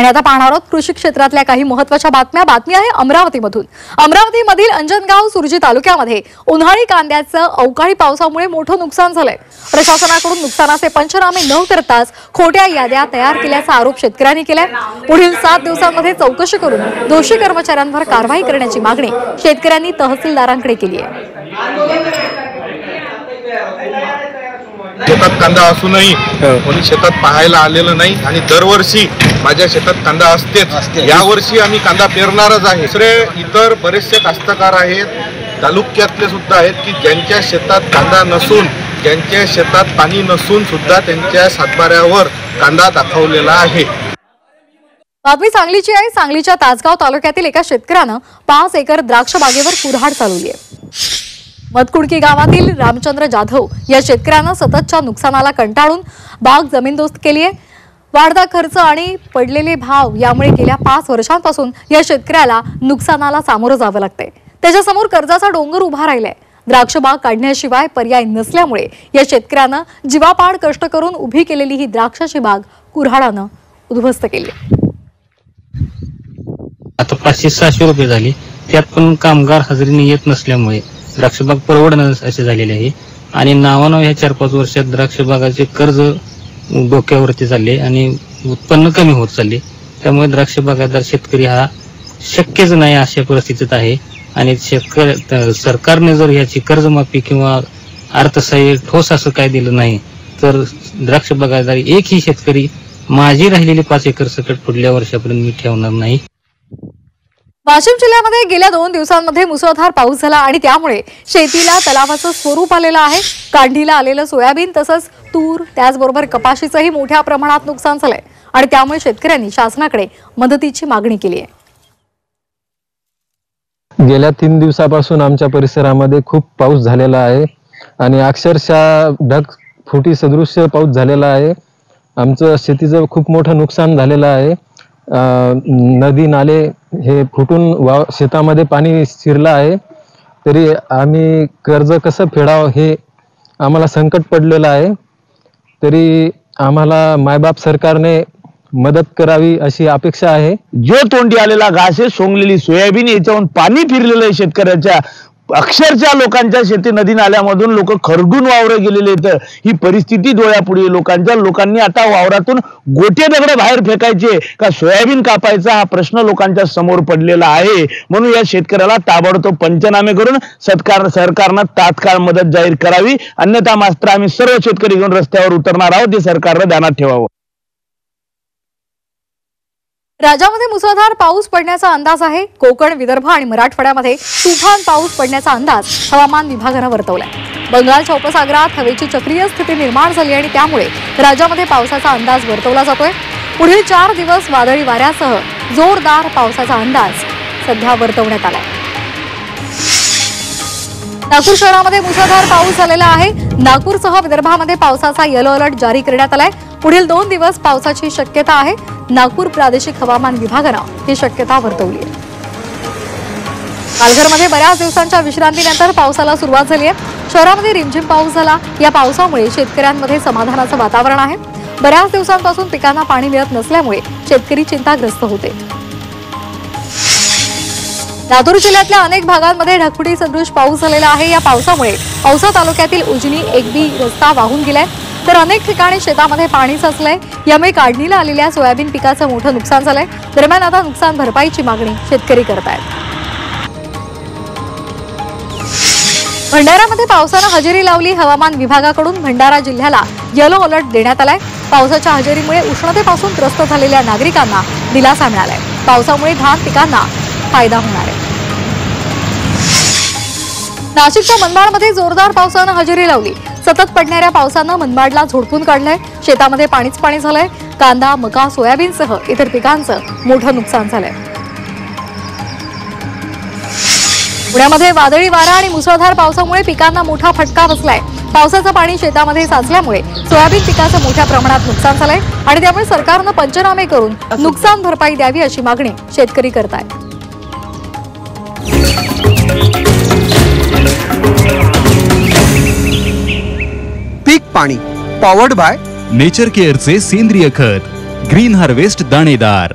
आणि आता पाहणार आहोत कृषी क्षेत्रातल्या काही महत्त्वाच्या बातम्या। बातमी आहे अमरावतीमधून। अमरावतीमधील अंजनगाव सुरजी तालुक्यामध्ये उन्हाळी कांद्याचं अवकाळी पावसामुळे मोठं नुकसान झालंय। प्रशासनाकडून नुकसानाचे पंचनामे न करताच खोट्या याद्या तयार केल्याचा आरोप शेतकऱ्यांनी केलाय। पुढील 7 दिवसांमध्ये चौकशी करून दोषी कर्मचाऱ्यांवर कारवाई करण्याची मागणी शेतकऱ्यांनी तहसीलदारांकडे केली आहे। शेतात कांदा असूनही कोणी शेतात पाहायला आलेलं नाही आणि दरवर्षी माझ्या शेतात कांदा असतेच। यावर्षी आम्ही कांदा पेरणारच आहे। दुसरे इतर बरेचसे कास्तकार आहेत, तालुक्यातले सुद्धा आहेत की ज्यांच्या शेतात कांदा नसून, ज्यांच्या शेतात पाणी नसून सुद्धा त्यांच्या सातबाऱ्यावर कांदा दाखवलेला आहे। बातमी सांगलीची आहे। सांगलीच्या तासगाव तालुक्यातील एका शेतकऱ्यानं 5 एकर द्राक्ष बागेवर कुऱ्हाड चालवली आहे। मधकुडकी गावातील रामचंद्र जाधव या शेतकऱ्यानं सततच्या नुकसानाला कंटाळून बाग जमीनदोस्त केली आहे। वाढता खर्च आणि पडलेले भाव यामुळे गेल्या 5 वर्षांपासून या शेतकऱ्याला नुकसानाला सामोरं जावं लागतंय। त्याच्यासमोर कर्जाचा डोंगर उभा राहिलाय। द्राक्ष बाग काढण्याशिवाय पर्याय नसल्यामुळे या शेतकऱ्यानं जीवापाड कष्ट करून उभी केलेली ही द्राक्षाची बाग कुऱ्हाडानं उद्ध्वस्त केली। आता 500-600 रुपये झाले, त्यात पण कामगार हजेरी येत नसल्यामुळे द्राक्षबाग परवडणार असे झालेले आहे। आणि नावानं ह्या 4-5 वर्षात द्राक्षबागाचे कर्ज डोक्यावरती चालले आणि उत्पन्न कमी होत चालले। त्यामुळे द्राक्षबागादार शेतकरी हा शक्यच नाही अशा परिस्थितीत आहे। आणि सरकारने जर याची कर्जमाफी किंवा अर्थसहाय्य ठोस असं काय दिलं नाही तर द्राक्षबागादार एकही शेतकरी माझी राहिलेली 5 एकर सकट पुढल्या वर्षापर्यंत मी ठेवणार नाही। वाशिम जिल्ह्यामध्ये गेल्या 2 दिवसांमध्ये मुसळधार पाऊस झाला आणि त्यामुळे शेतीला तलावाचं स्वरूप आलेलं आहे। काढणीला आलेलं सोयाबीन तसंच तूर त्याचबरोबर कपाशीचंही मोठ्या प्रमाणात नुकसान झालंय आणि त्यामुळे शेतकऱ्यांनी शासनाकडे मदतीची मागणी केली आहे। गेल्या 3 दिवसापासून आमच्या परिसरामध्ये खूप पाऊस झालेला आहे आणि अक्षरशः ढगफुटी सदृश्य पाऊस झालेला आहे। आमचं शेतीचं खूप मोठं नुकसान झालेलं आहे। नदी नाले हे फुटून शेतामध्ये पाणी शिरलं आहे। तरी आम्ही कर्ज कसं फेडावं हे आम्हाला संकट पडलेलं आहे। तरी आम्हाला मायबाप सरकारने मदत करावी अशी अपेक्षा आहे। जो तोंडी आलेला घास आहे, सोंगलेली सोयाबीन, याच्यावरून पाणी फिरलेलं आहे शेतकऱ्याच्या। अक्षरशः लोकांच्या शेती नदी नाल्यामधून लोक खरडून वावर गेलेले आहेत। ही परिस्थिती डोळ्यापुढे लोकांनी आता वावरातून गोटे दगड बाहेर फेकायचे का सोयाबीन कापायचा हा प्रश्न लोकांच्या समोर पडलेला आहे। म्हणून या शेतकऱ्याला ताबडतोब पंचनामे करून सरकारनं तात्काळ मदत जाहीर करावी, अन्यथा मात्र आम्ही सर्व शेतकरी घेऊन रस्त्यावर उतरणार आहोत, हे सरकारनं ध्यानात ठेवावं। राज्यामध्ये मुसळधार पाऊस पडण्याचा अंदाज आहे। कोकण, विदर्भ आणि मराठवाड्यामध्ये तुफान पाऊस पडण्याचा अंदाज हवामान विभागानं वर्तवलाय। बंगालच्या उपसागरात हवेची चक्रीय स्थिती निर्माण झाली आणि त्यामुळे राज्यामध्ये पावसाचा अंदाज वर्तवला जातोय। पुढील 4 दिवस वादळी वाऱ्यासह जोरदार पावसाचा अंदाज सध्या वर्तवण्यात आलाय। नागपूर शहरामध्ये मुसळधार पाऊस झालेला आहे। नागपूरसह विदर्भामध्ये पावसाचा येलो अलर्ट जारी करण्यात आलाय। पुढील 2 दिवस पावसाची शक्यता आहे। नागपूर प्रादेशिक हवामान विभागानं ही शक्यता वर्तवली आहे। पालघरमध्ये बऱ्याच दिवसांच्या विश्रांतीनंतर पावसाला सुरुवात झाली आहे। शहरामध्ये रिमझिम पाऊस झाला। या पावसामुळे शेतकऱ्यांमध्ये समाधानाचं वातावरण आहे। बऱ्याच दिवसांपासून पिकांना पाणी मिळत नसल्यामुळे शेतकरी चिंताग्रस्त होते। लातूर जिल्ह्यातल्या अनेक भागांमध्ये ढगफुटी सदृश पाऊस झालेला आहे। या पावसामुळे औसा तालुक्यातील उजनी एकबी रस्ता वाहून गेलाय, तर अनेक ठिकाणी शेतामध्ये पाणी साचलंय। यामुळे काढणीला आलेल्या सोयाबीन पिकाचं मोठं नुकसान झालंय। दरम्यान आता नुकसान भरपाईची मागणी शेतकरी करतायत। भंडारामध्ये पावसानं हजेरी लावली। हवामान विभागाकडून भंडारा जिल्ह्याला येलो अलर्ट देण्यात आलाय। पावसाच्या हजेरीमुळे उष्णतेपासून त्रस्त झालेल्या नागरिकांना दिलासा मिळालाय। पावसामुळे धान पिकांना फायदा होणार आहे। नाशिकच्या मनमाडमध्ये जोरदार पावसानं हजेरी लावली। सतत पडणाऱ्या पावसानं मनमाडला झोडपून काढलंय। शेतामध्ये पाणीच पाणी झालंय। कांदा, मका, सोयाबीनसह इतर पिकांचं मोठं नुकसान झालंय। पुण्यामध्ये वादळी वारा आणि मुसळधार पावसामुळे पिकांना मोठा फटका बसलाय। पावसाचं पाणी शेतामध्ये साचल्यामुळे सोयाबीन पिकाचं मोठ्या प्रमाणात नुकसान झालंय आणि त्यामुळे सरकारनं पंचनामे करून नुकसान भरपाई द्यावी अशी मागणी शेतकरी करतायत। पीक पाणी पॉवर्ड बाय नेचर केअरचे सेंद्रिय खत ग्रीन हार्वेस्ट दाणेदार।